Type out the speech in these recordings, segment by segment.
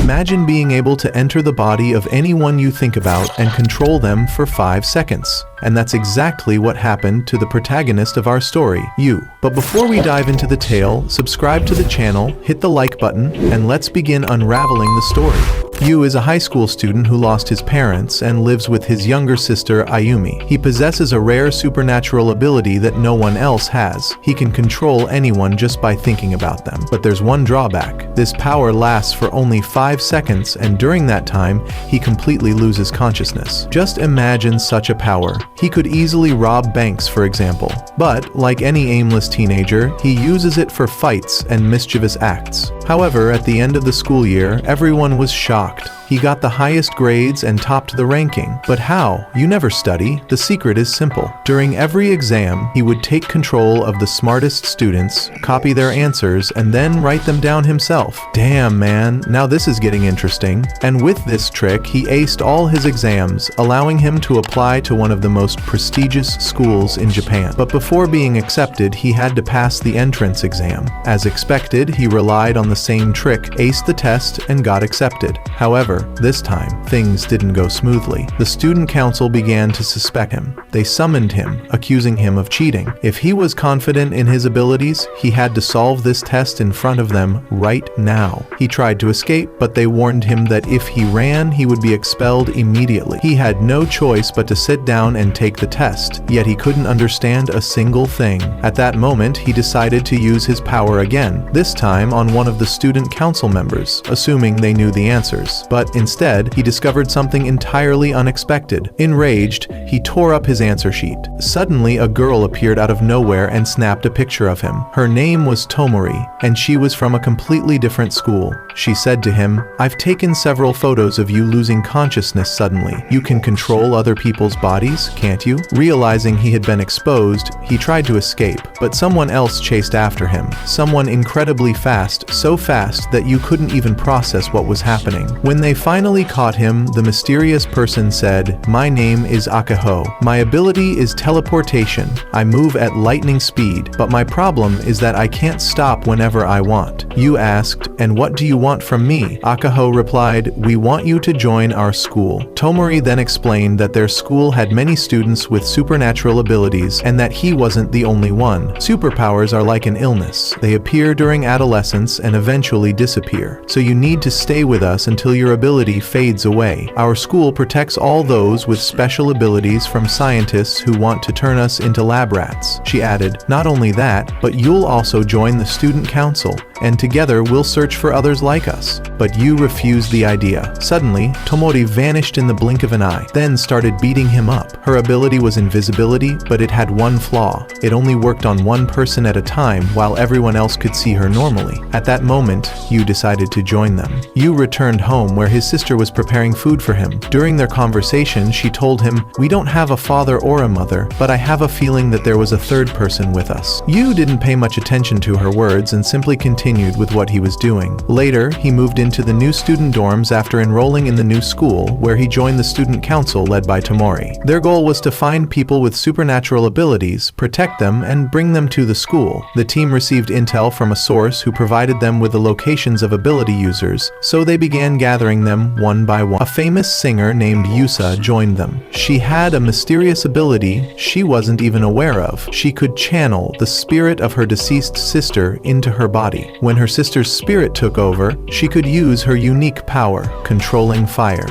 Imagine being able to enter the body of anyone you think about and control them for 5 seconds. And that's exactly what happened to the protagonist of our story, Yu. But before we dive into the tale, subscribe to the channel, hit the like button, and let's begin unraveling the story. Yu is a high school student who lost his parents and lives with his younger sister, Ayumi. He possesses a rare supernatural ability that no one else has. He can control anyone just by thinking about them. But there's one drawback. This power lasts for only 5 seconds, and during that time, he completely loses consciousness. Just imagine such a power. He could easily rob banks, for example. But, like any aimless teenager, he uses it for fights and mischievous acts. However, at the end of the school year, everyone was shocked. He got the highest grades and topped the ranking. But how? You never study. The secret is simple. During every exam, he would take control of the smartest students, copy their answers, and then write them down himself. Damn, man, now this is getting interesting. And with this trick, he aced all his exams, allowing him to apply to one of the most prestigious schools in Japan. But before being accepted, he had to pass the entrance exam. As expected, he relied on the same trick, aced the test, and got accepted. However, this time, things didn't go smoothly. The student council began to suspect him. They summoned him, accusing him of cheating. If he was confident in his abilities, he had to solve this test in front of them right now. He tried to escape, but they warned him that if he ran, he would be expelled immediately. He had no choice but to sit down and take the test, yet he couldn't understand a single thing. At that moment, he decided to use his power again, this time on one of the student council members, assuming they knew the answers. But instead, he discovered something entirely unexpected. Enraged, he tore up his answer sheet. Suddenly, a girl appeared out of nowhere and snapped a picture of him. Her name was Tomori, and she was from a completely different school. She said to him, "I've taken several photos of you losing consciousness suddenly. You can control other people's bodies, can't you?" Realizing he had been exposed, he tried to escape, but someone else chased after him. Someone incredibly fast, so fast that you couldn't even process what was happening. When they finally caught him, the mysterious person said, "My name is Akaho. My ability is teleportation. I move at lightning speed, but my problem is that I can't stop whenever I want." Yu asked, "And what do you want from me?" Akaho replied, "We want you to join our school." Tomori then explained that their school had many students with supernatural abilities and that he wasn't the only one. Superpowers are like an illness. They appear during adolescence and eventually disappear. So you need to stay with us until your ability fades away. Our school protects all those with special abilities from scientists who want to turn us into lab rats. She added, "Not only that, but you'll also join the student council, and together we'll search for others like us." But Yu refused the idea. Suddenly, Tomori vanished in the blink of an eye, then started beating him up. Her ability was invisibility, but it had one flaw. It only worked on one person at a time, while everyone else could see her normally. At that moment, Yu decided to join them. Yu returned home where his sister was preparing food for him. During their conversation, she told him, "We don't have a father or a mother, but I have a feeling that there was a third person with us." Yu didn't pay much attention to her words and simply continued with what he was doing. Later, he moved into the new student dorms after enrolling in the new school, where he joined the student council led by Tomori. Their goal was to find people with supernatural abilities, protect them, and bring them to the school. The team received intel from a source who provided them with the locations of ability users, so they began gathering them one by one. A famous singer named Yusa joined them. She had a mysterious ability she wasn't even aware of. She could channel the spirit of her deceased sister into her body. When her sister's spirit took over, she could use her unique power, controlling fire.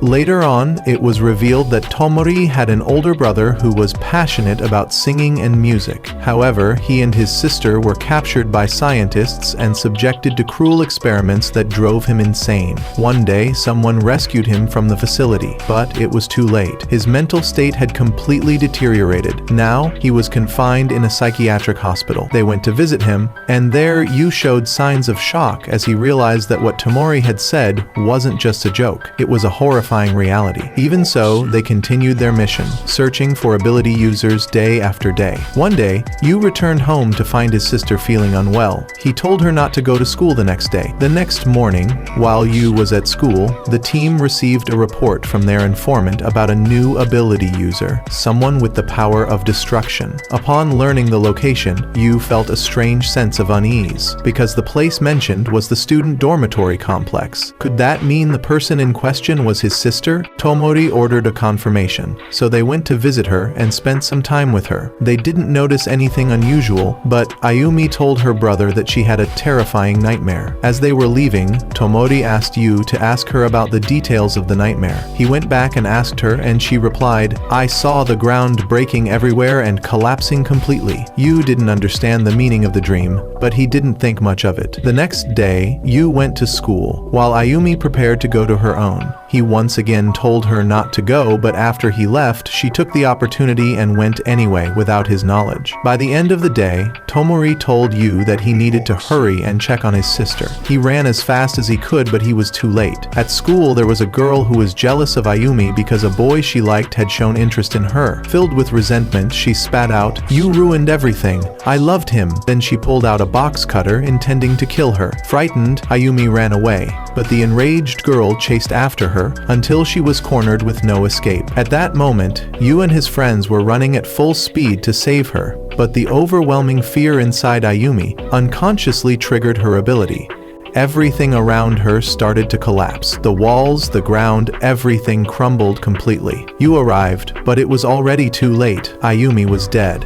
Later on, it was revealed that Tomori had an older brother who was passionate about singing and music. However, he and his sister were captured by scientists and subjected to cruel experiments that drove him insane. One day, someone rescued him from the facility, but it was too late. His mental state had completely deteriorated. Now, he was confined in a psychiatric hospital. They went to visit him, and there Yu showed signs of shock as he realized that what Tomori had said wasn't just a joke. It was a horrifying terrifying reality. Even so, they continued their mission, searching for ability users day after day. One day, Yu returned home to find his sister feeling unwell. He told her not to go to school the next day. The next morning, while Yu was at school, the team received a report from their informant about a new ability user, someone with the power of destruction. Upon learning the location, Yu felt a strange sense of unease, because the place mentioned was the student dormitory complex. Could that mean the person in question was his sister? Tomori ordered a confirmation, so they went to visit her and spent some time with her. They didn't notice anything unusual, but Ayumi told her brother that she had a terrifying nightmare. As they were leaving, Tomori asked Yu to ask her about the details of the nightmare. He went back and asked her, and she replied, "I saw the ground breaking everywhere and collapsing completely." Yu didn't understand the meaning of the dream, but he didn't think much of it. The next day, Yu went to school, while Ayumi prepared to go to her own. He once again told her not to go, but after he left, she took the opportunity and went anyway without his knowledge. By the end of the day, Tomori told Yu that he needed to hurry and check on his sister. He ran as fast as he could, but he was too late. At school, there was a girl who was jealous of Ayumi because a boy she liked had shown interest in her. Filled with resentment, she spat out, "You ruined everything. I loved him." Then she pulled out a box cutter, intending to kill her. Frightened, Ayumi ran away, but the enraged girl chased after her until she was cornered with no escape. At that moment, Yu and his friends were running at full speed to save her, but the overwhelming fear inside Ayumi unconsciously triggered her ability. Everything around her started to collapse. The walls, the ground, everything crumbled completely. Yu arrived, but it was already too late. Ayumi was dead.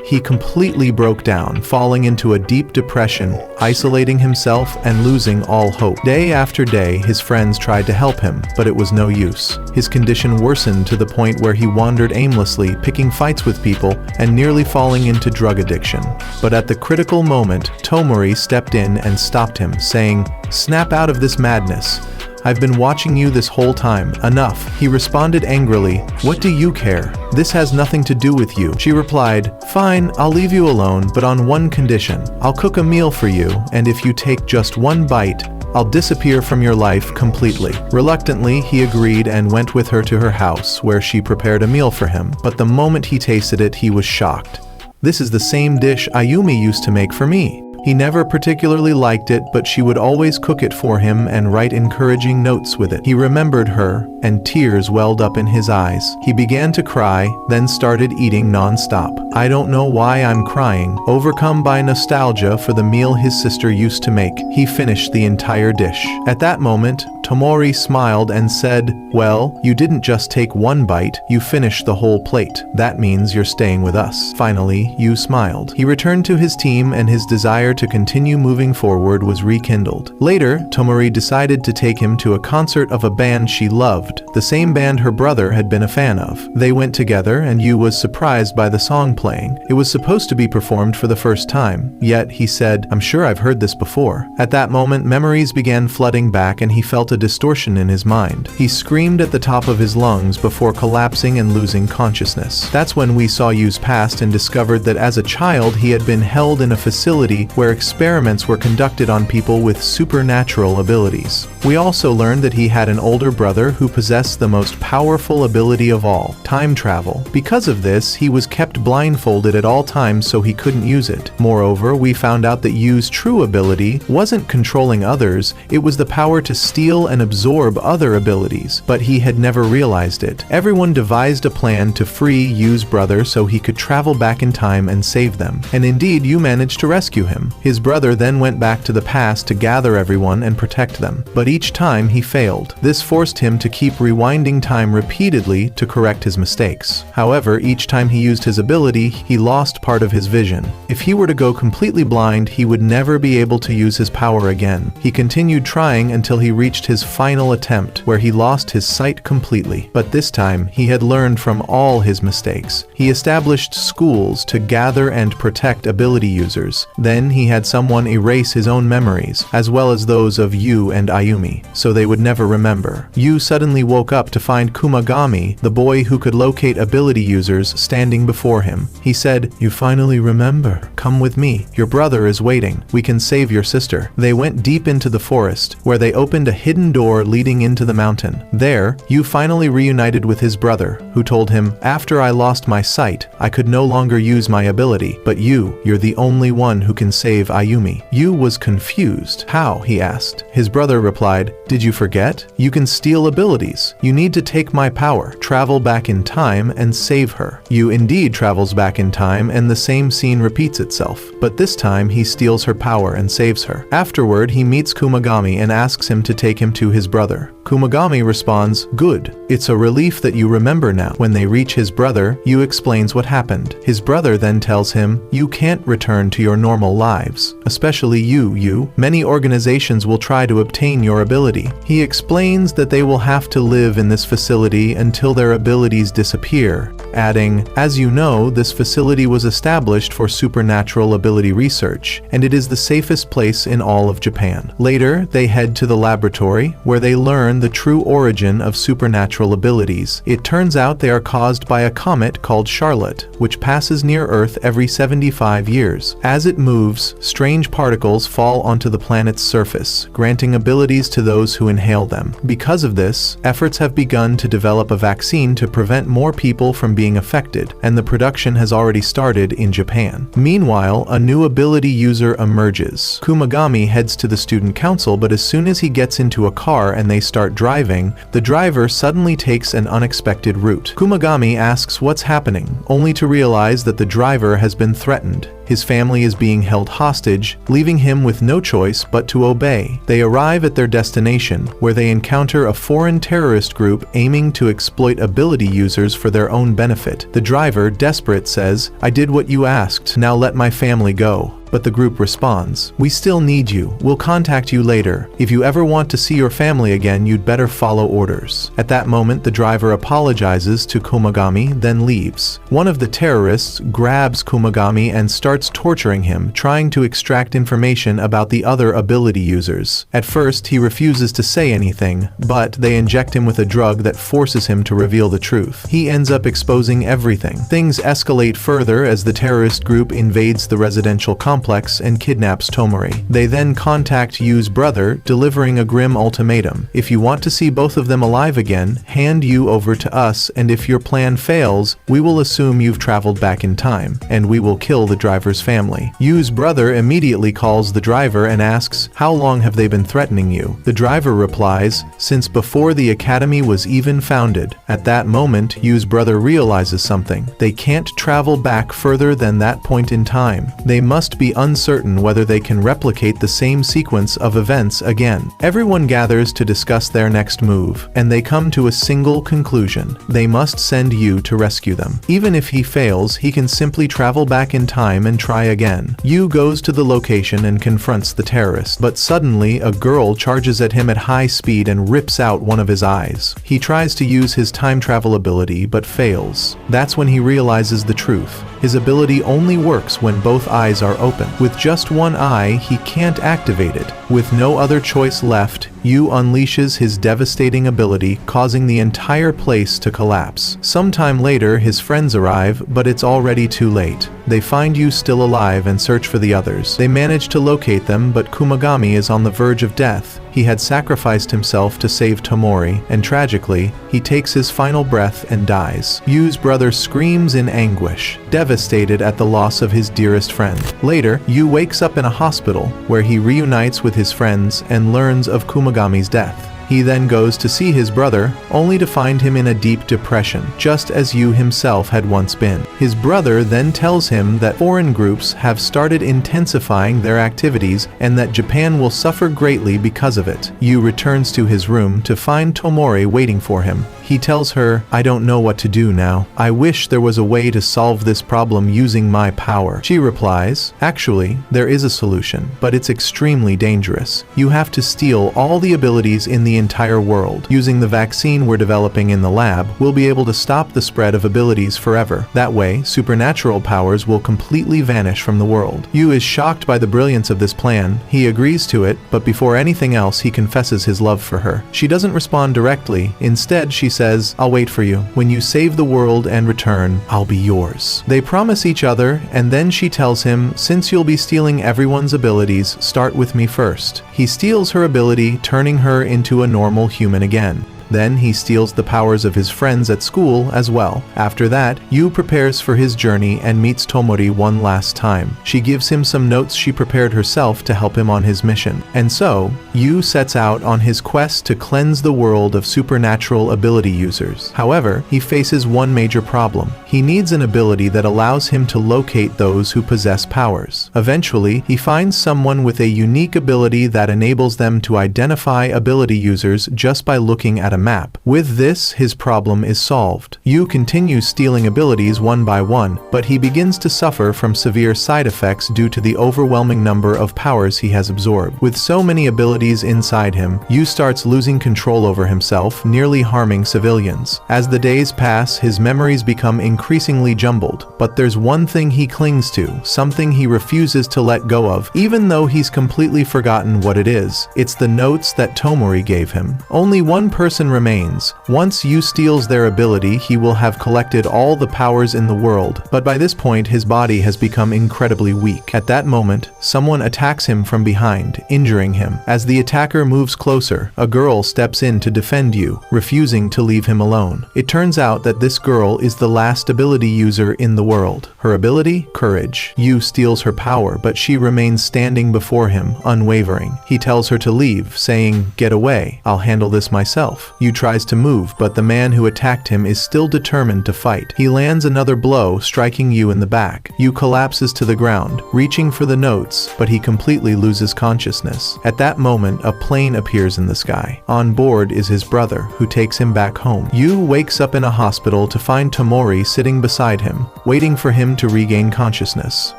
He completely broke down, falling into a deep depression, isolating himself and losing all hope. Day after day, his friends tried to help him, but it was no use. His condition worsened to the point where he wandered aimlessly, picking fights with people and nearly falling into drug addiction. But at the critical moment, Tomori stepped in and stopped him, saying, "Snap out of this madness. I've been watching you this whole time. Enough." He responded angrily, "What do you care? This has nothing to do with you." She replied, "Fine, I'll leave you alone, but on one condition. I'll cook a meal for you, and if you take just one bite, I'll disappear from your life completely." Reluctantly, he agreed and went with her to her house, where she prepared a meal for him. But the moment he tasted it, he was shocked. "This is the same dish Ayumi used to make for me." He never particularly liked it, but she would always cook it for him and write encouraging notes with it. He remembered her, and tears welled up in his eyes. He began to cry, then started eating non-stop. "I don't know why I'm crying." Overcome by nostalgia for the meal his sister used to make, he finished the entire dish. At that moment, Tomori smiled and said, "Well, you didn't just take one bite, you finished the whole plate. That means you're staying with us." Finally, Yu smiled. He returned to his team, and his desire to continue moving forward was rekindled. Later, Tomori decided to take him to a concert of a band she loved, the same band her brother had been a fan of. They went together, and Yu was surprised by the song playing. It was supposed to be performed for the first time, yet he said, "I'm sure I've heard this before." At that moment, memories began flooding back, and he felt a distortion in his mind. He screamed at the top of his lungs before collapsing and losing consciousness. That's when we saw Yu's past and discovered that as a child he had been held in a facility where experiments were conducted on people with supernatural abilities. We also learned that he had an older brother who possessed the most powerful ability of all, time travel. Because of this, he was kept blindfolded at all times so he couldn't use it. Moreover, we found out that Yu's true ability wasn't controlling others, it was the power to steal and absorb other abilities, but he had never realized it. Everyone devised a plan to free Yu's brother so he could travel back in time and save them. And indeed, Yu managed to rescue him. His brother then went back to the past to gather everyone and protect them. But each time he failed. This forced him to keep rewinding time repeatedly to correct his mistakes. However, each time he used his ability, he lost part of his vision. If he were to go completely blind, he would never be able to use his power again. He continued trying until he reached his final attempt, where he lost his sight completely. But this time, he had learned from all his mistakes. He established schools to gather and protect ability users. Then he had someone erase his own memories, as well as those of Yu and Ayumi, so they would never remember. Yu suddenly woke up to find Kumagami, the boy who could locate ability users, standing before him. He said, "You finally remember. Come with me. Your brother is waiting. We can save your sister." They went deep into the forest, where they opened a hidden hidden door leading into the mountain. There, Yu finally reunited with his brother, who told him, "After I lost my sight, I could no longer use my ability, but you're the only one who can save Ayumi." Yu was confused. "How?" he asked. His brother replied, "Did you forget? You can steal abilities. You need to take my power, travel back in time, and save her." Yu indeed travels back in time, and the same scene repeats itself, but this time he steals her power and saves her. Afterward, he meets Kumagami and asks him to take him to his brother. Kumagami responds, "Good. It's a relief that you remember now." When they reach his brother, Yu explains what happened. His brother then tells him, "You can't return to your normal lives, especially you. Many organizations will try to obtain your ability." He explains that they will have to live in this facility until their abilities disappear, adding, "As you know, this facility was established for supernatural ability research, and it is the safest place in all of Japan." Later, they head to the laboratory, where they learn the true origin of supernatural abilities. It turns out they are caused by a comet called Charlotte, which passes near Earth every 75 years. As it moves, strange particles fall onto the planet's surface, granting abilities to those who inhale them. Because of this, efforts have begun to develop a vaccine to prevent more people from being affected, and the production has already started in Japan. Meanwhile, a new ability user emerges. Kumagami heads to the student council, but as soon as he gets into a car and they start driving, the driver suddenly takes an unexpected route. Kumagami asks what's happening, only to realize that the driver has been threatened. His family is being held hostage, leaving him with no choice but to obey. They arrive at their destination, where they encounter a foreign terrorist group aiming to exploit ability users for their own benefit. The driver, desperate, says, "I did what you asked, now let my family go." But the group responds, "We still need you. We'll contact you later. If you ever want to see your family again, you'd better follow orders." At that moment, the driver apologizes to Kumagami, then leaves. One of the terrorists grabs Kumagami and starts torturing him, trying to extract information about the other ability users. At first, he refuses to say anything, but they inject him with a drug that forces him to reveal the truth. He ends up exposing everything. Things escalate further as the terrorist group invades the residential complex and kidnaps Tomori. They then contact Yu's brother, delivering a grim ultimatum. "If you want to see both of them alive again, hand Yu over to us, and if your plan fails, we will assume you've traveled back in time, and we will kill the driver's family." Yu's brother immediately calls the driver and asks, "How long have they been threatening you?" The driver replies, "Since before the academy was even founded." At that moment, Yu's brother realizes something. They can't travel back further than that point in time. They must be uncertain whether they can replicate the same sequence of events again. Everyone gathers to discuss their next move, and they come to a single conclusion. They must send Yu to rescue them. Even if he fails, he can simply travel back in time and try again. Yu goes to the location and confronts the terrorist, but suddenly a girl charges at him at high speed and rips out one of his eyes. He tries to use his time travel ability, but fails. That's when he realizes the truth. His ability only works when both eyes are open. With just one eye, he can't activate it. With no other choice left, Yu unleashes his devastating ability, causing the entire place to collapse. Sometime later, his friends arrive, but it's already too late. They find Yu still alive and search for the others. They manage to locate them, but Kumagami is on the verge of death. He had sacrificed himself to save Tomori, and tragically, he takes his final breath and dies. Yu's brother screams in anguish, devastated at the loss of his dearest friend. Later, Yu wakes up in a hospital, where he reunites with his friends and learns of Kumagami's death. He then goes to see his brother, only to find him in a deep depression, just as Yu himself had once been. His brother then tells him that foreign groups have started intensifying their activities and that Japan will suffer greatly because of it. Yu returns to his room to find Tomori waiting for him. He tells her, "I don't know what to do now. I wish there was a way to solve this problem using my power." She replies, "Actually, there is a solution, but it's extremely dangerous. You have to steal all the abilities in the entire world. Using the vaccine we're developing in the lab, we'll be able to stop the spread of abilities forever. That way, supernatural powers will completely vanish from the world." Yu is shocked by the brilliance of this plan. He agrees to it, but before anything else, he confesses his love for her. She doesn't respond directly. Instead, she says, "I'll wait for you. When you save the world and return, I'll be yours." They promise each other, and then she tells him, "Since you'll be stealing everyone's abilities, start with me first." He steals her ability, turning her into a normal human again. Then he steals the powers of his friends at school as well. After that, Yu prepares for his journey and meets Tomori one last time. She gives him some notes she prepared herself to help him on his mission. And so, Yu sets out on his quest to cleanse the world of supernatural ability users. However, he faces one major problem. He needs an ability that allows him to locate those who possess powers. Eventually, he finds someone with a unique ability that enables them to identify ability users just by looking at a map. With this, his problem is solved. Yu continues stealing abilities one by one, but he begins to suffer from severe side effects due to the overwhelming number of powers he has absorbed. With so many abilities inside him, Yu starts losing control over himself, nearly harming civilians. As the days pass, his memories become increasingly jumbled, but there's one thing he clings to, something he refuses to let go of, even though he's completely forgotten what it is. It's the notes that Tomori gave him. Only one person remains. Once Yu steals their ability, he will have collected all the powers in the world, but by this point his body has become incredibly weak. At that moment, someone attacks him from behind, injuring him. As the attacker moves closer, a girl steps in to defend Yu, refusing to leave him alone. It turns out that this girl is the last ability user in the world. Her ability? Courage. Yu steals her power, but she remains standing before him, unwavering. He tells her to leave, saying, "Get away, I'll handle this myself." Yu tries to move, but the man who attacked him is still determined to fight. He lands another blow, striking Yu in the back. Yu collapses to the ground, reaching for the notes, but he completely loses consciousness. At that moment, a plane appears in the sky. On board is his brother, who takes him back home. Yu wakes up in a hospital to find Tomori sitting beside him, waiting for him to regain consciousness.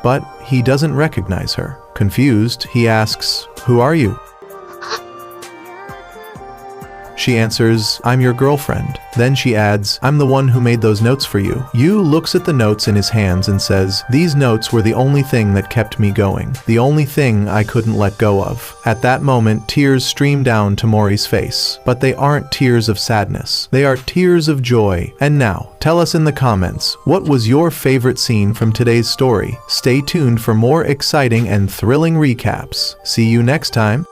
But he doesn't recognize her. Confused, he asks, "Who are you?" She answers, "I'm your girlfriend." Then she adds, "I'm the one who made those notes for you." Yu looks at the notes in his hands and says, "These notes were the only thing that kept me going. The only thing I couldn't let go of." At that moment, tears stream down Tomori's face. But they aren't tears of sadness. They are tears of joy. And now, tell us in the comments, what was your favorite scene from today's story? Stay tuned for more exciting and thrilling recaps. See you next time.